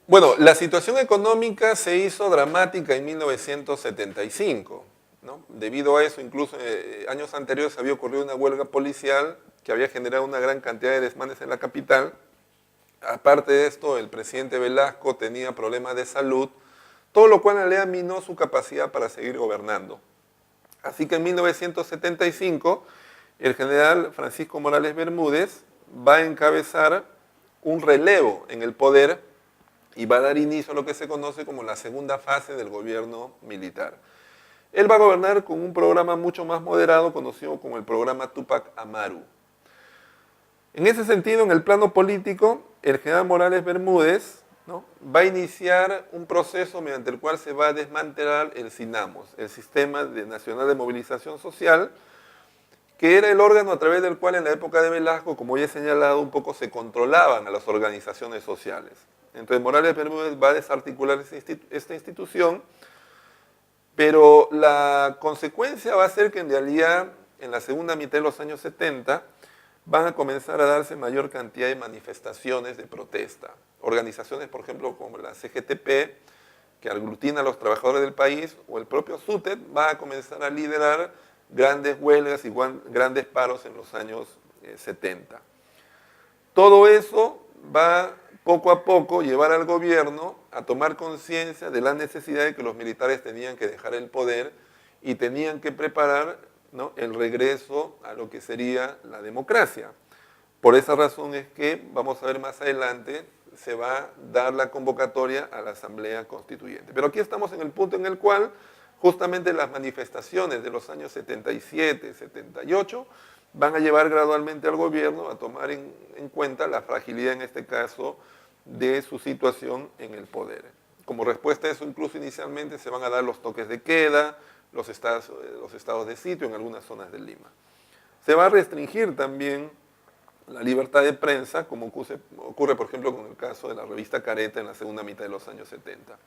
Bueno, la situación económica se hizo dramática en 1975, ¿no? Debido a eso, incluso años anteriores había ocurrido una huelga policial que había generado una gran cantidad de desmanes en la capital. Aparte de esto, el presidente Velasco tenía problemas de salud, todo lo cual le aminó su capacidad para seguir gobernando. Así que en 1975, el general Francisco Morales Bermúdez va a encabezar un relevo en el poder y va a dar inicio a lo que se conoce como la segunda fase del gobierno militar. Él va a gobernar con un programa mucho más moderado, conocido como el programa Tupac Amaru. En ese sentido, en el plano político, el general Morales Bermúdez, ¿no?, va a iniciar un proceso mediante el cual se va a desmantelar el SINAMOS, el Sistema Nacional de Movilización Social, que era el órgano a través del cual en la época de Velasco, como ya he señalado, un poco se controlaban a las organizaciones sociales. Entonces Morales Bermúdez va a desarticular esta institución, pero la consecuencia va a ser que en realidad en la segunda mitad de los años 70 van a comenzar a darse mayor cantidad de manifestaciones de protesta. Organizaciones, por ejemplo, como la CGTP, que aglutina a los trabajadores del país, o el propio SUTEP, va a comenzar a liderar grandes huelgas y grandes paros en los años 70. Todo eso va poco a poco llevar al gobierno a tomar conciencia de la necesidad de que los militares tenían que dejar el poder y tenían que preparar, ¿no?, el regreso a lo que sería la democracia. Por esa razón es que, vamos a ver más adelante, se va a dar la convocatoria a la Asamblea Constituyente. Pero aquí estamos en el punto en el cual justamente las manifestaciones de los años 77, 78 van a llevar gradualmente al gobierno a tomar en cuenta la fragilidad, en este caso, de su situación en el poder. Como respuesta a eso, incluso inicialmente se van a dar los toques de queda, los estados de sitio en algunas zonas de Lima. Se va a restringir también la libertad de prensa, como ocurre, por ejemplo, con el caso de la revista Careta en la segunda mitad de los años 70.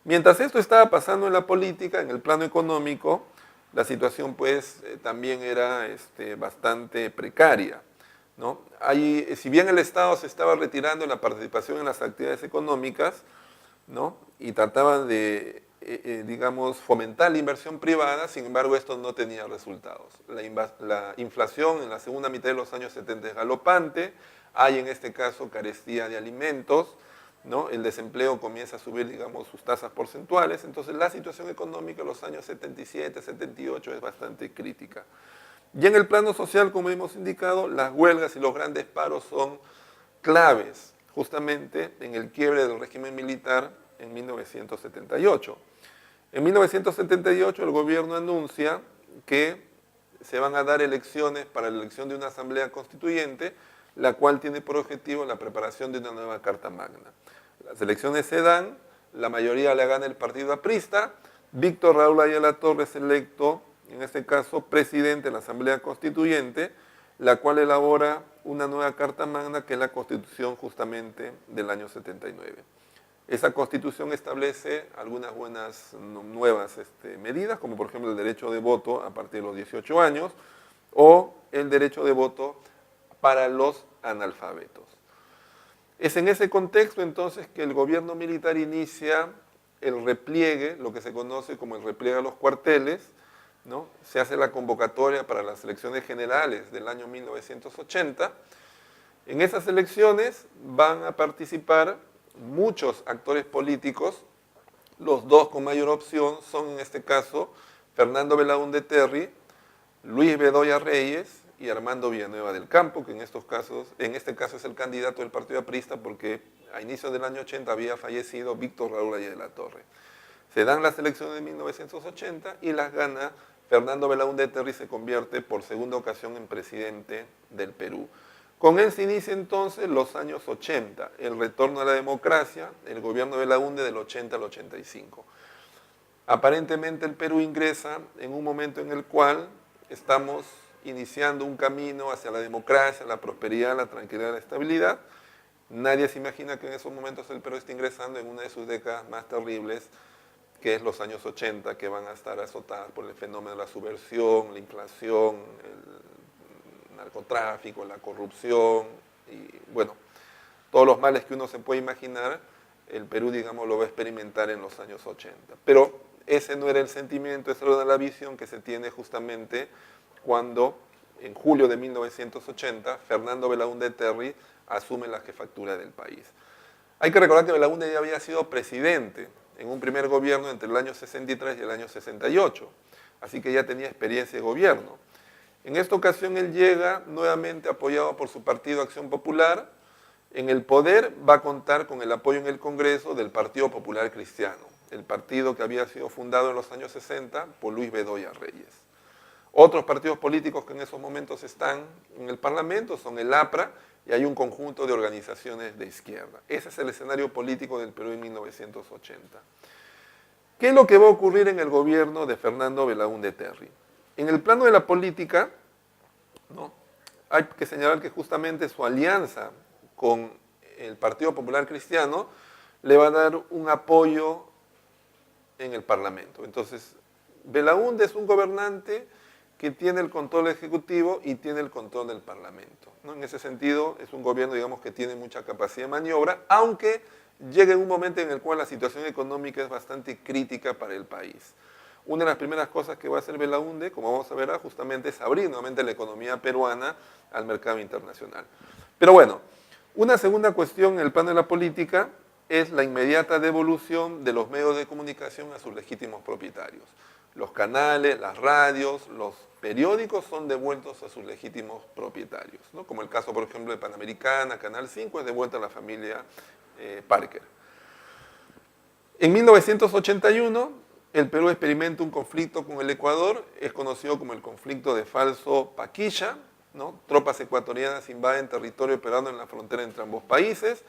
Mientras esto estaba pasando en la política, en el plano económico, la situación pues también era bastante precaria, ¿no? Si bien el Estado se estaba retirando de la participación en las actividades económicas, ¿no?, y trataban de, digamos, fomentar la inversión privada, sin embargo esto no tenía resultados. La inflación en la segunda mitad de los años 70 es galopante, hay en este caso carestía de alimentos, ¿no? El desempleo comienza a subir, digamos, sus tasas porcentuales, entonces la situación económica en los años 77, 78 es bastante crítica. Y en el plano social, como hemos indicado, las huelgas y los grandes paros son claves, justamente en el quiebre del régimen militar en 1978. En 1978 el gobierno anuncia que se van a dar elecciones para la elección de una asamblea constituyente, la cual tiene por objetivo la preparación de una nueva Carta Magna. Las elecciones se dan, la mayoría la gana el partido aprista, Víctor Raúl Ayala Torres electo, en este caso presidente de la Asamblea Constituyente, la cual elabora una nueva Carta Magna que es la Constitución justamente del año 79. Esa Constitución establece algunas buenas nuevas medidas, como por ejemplo el derecho de voto a partir de los 18 años o el derecho de voto para los analfabetos. Es en ese contexto entonces que el gobierno militar inicia el repliegue, lo que se conoce como el repliegue a los cuarteles, ¿no? Se hace la convocatoria para las elecciones generales del año 1980. En esas elecciones van a participar muchos actores políticos. Los dos con mayor opción son en este caso Fernando Belaúnde Terry, Luis Bedoya Reyes y Armando Villanueva del Campo, que en este caso es el candidato del partido aprista porque a inicios del año 80 había fallecido Víctor Raúl Ayala de la Torre. Se dan las elecciones de 1980 y las gana Fernando Belaúnde Terry, se convierte por segunda ocasión en presidente del Perú. Con él se inicia entonces los años 80, el retorno a la democracia, el gobierno de Belaúnde del 80 al 85. Aparentemente el Perú ingresa en un momento en el cual estamos iniciando un camino hacia la democracia, la prosperidad, la tranquilidad, la estabilidad. Nadie se imagina que en esos momentos el Perú está ingresando en una de sus décadas más terribles, que es los años 80, que van a estar azotadas por el fenómeno de la subversión, la inflación, el narcotráfico, la corrupción y, bueno, todos los males que uno se puede imaginar el Perú, digamos, lo va a experimentar en los años 80. Pero ese no era el sentimiento, esa era la visión que se tiene justamente cuando, en julio de 1980, Fernando Belaúnde Terry asume la jefatura del país. Hay que recordar que Belaúnde ya había sido presidente en un primer gobierno entre el año 63 y el año 68, así que ya tenía experiencia de gobierno. En esta ocasión él llega nuevamente apoyado por su partido Acción Popular. En el poder va a contar con el apoyo en el Congreso del Partido Popular Cristiano, el partido que había sido fundado en los años 60 por Luis Bedoya Reyes. Otros partidos políticos que en esos momentos están en el Parlamento son el APRA y hay un conjunto de organizaciones de izquierda. Ese es el escenario político del Perú en 1980. ¿Qué es lo que va a ocurrir en el gobierno de Fernando Belaúnde Terry? En el plano de la política, ¿no?, hay que señalar que justamente su alianza con el Partido Popular Cristiano le va a dar un apoyo en el Parlamento. Entonces, Belaúnde es un gobernante que tiene el control ejecutivo y tiene el control del Parlamento, ¿no? En ese sentido, es un gobierno, digamos, que tiene mucha capacidad de maniobra, aunque llega en un momento en el cual la situación económica es bastante crítica para el país. Una de las primeras cosas que va a hacer Belaúnde, como vamos a ver, justamente es abrir nuevamente la economía peruana al mercado internacional. Pero bueno, una segunda cuestión en el plano de la política es la inmediata devolución de los medios de comunicación a sus legítimos propietarios. Los canales, las radios, los periódicos son devueltos a sus legítimos propietarios, ¿no? Como el caso, por ejemplo, de Panamericana, Canal 5, es devuelta a la familia Parker. En 1981, el Perú experimenta un conflicto con el Ecuador, es conocido como el conflicto de Falso Paquilla, ¿no? Tropas ecuatorianas invaden territorio peruano en la frontera entre ambos países,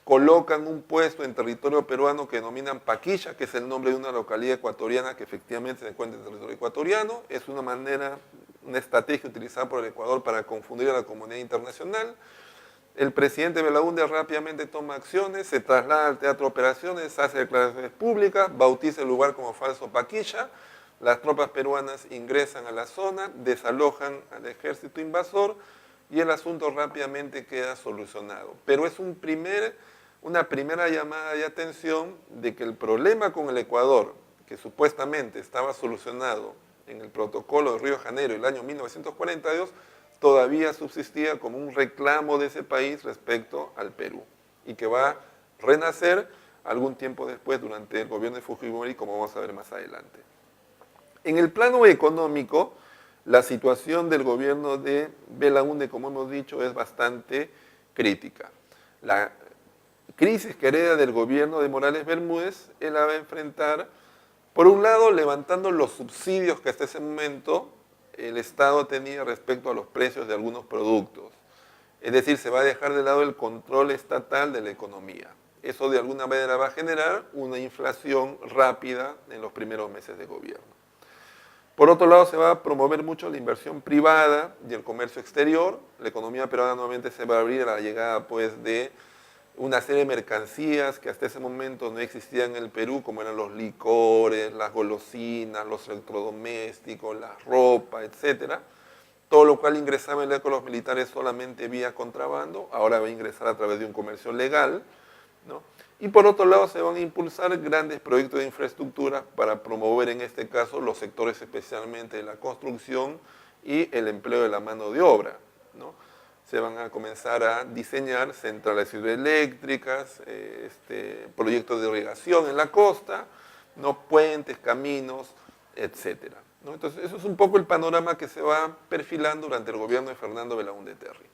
colocan un puesto en territorio peruano que denominan Paquilla, que es el nombre de una localidad ecuatoriana que efectivamente se encuentra en territorio ecuatoriano. Es una manera, una estrategia utilizada por el Ecuador para confundir a la comunidad internacional. El presidente Belaúnde rápidamente toma acciones, se traslada al Teatro de Operaciones, hace declaraciones públicas, bautiza el lugar como Falso Paquilla. Las tropas peruanas ingresan a la zona, desalojan al ejército invasor y el asunto rápidamente queda solucionado. Pero es una primera llamada de atención de que el problema con el Ecuador, que supuestamente estaba solucionado en el protocolo de Río de Janeiro el año 1942, todavía subsistía como un reclamo de ese país respecto al Perú y que va a renacer algún tiempo después durante el gobierno de Fujimori, como vamos a ver más adelante. En el plano económico, la situación del gobierno de Belaúnde, como hemos dicho, es bastante crítica. La crisis que hereda del gobierno de Morales Bermúdez, él la va a enfrentar, por un lado, levantando los subsidios que hasta ese momento el Estado tenía respecto a los precios de algunos productos. Es decir, se va a dejar de lado el control estatal de la economía. Eso de alguna manera va a generar una inflación rápida en los primeros meses de gobierno. Por otro lado, se va a promover mucho la inversión privada y el comercio exterior. La economía peruana nuevamente se va a abrir a la llegada, pues, de una serie de mercancías que hasta ese momento no existían en el Perú, como eran los licores, las golosinas, los electrodomésticos, la ropa, etc. Todo lo cual ingresaba en la época de los militares solamente vía contrabando, ahora va a ingresar a través de un comercio legal, ¿no? Y por otro lado se van a impulsar grandes proyectos de infraestructura para promover en este caso los sectores especialmente de la construcción y el empleo de la mano de obra, ¿no? Se van a comenzar a diseñar centrales hidroeléctricas, proyectos de irrigación en la costa, ¿no?, puentes, caminos, etc., ¿no? Entonces, eso es un poco el panorama que se va perfilando durante el gobierno de Fernando Belaúnde Terry.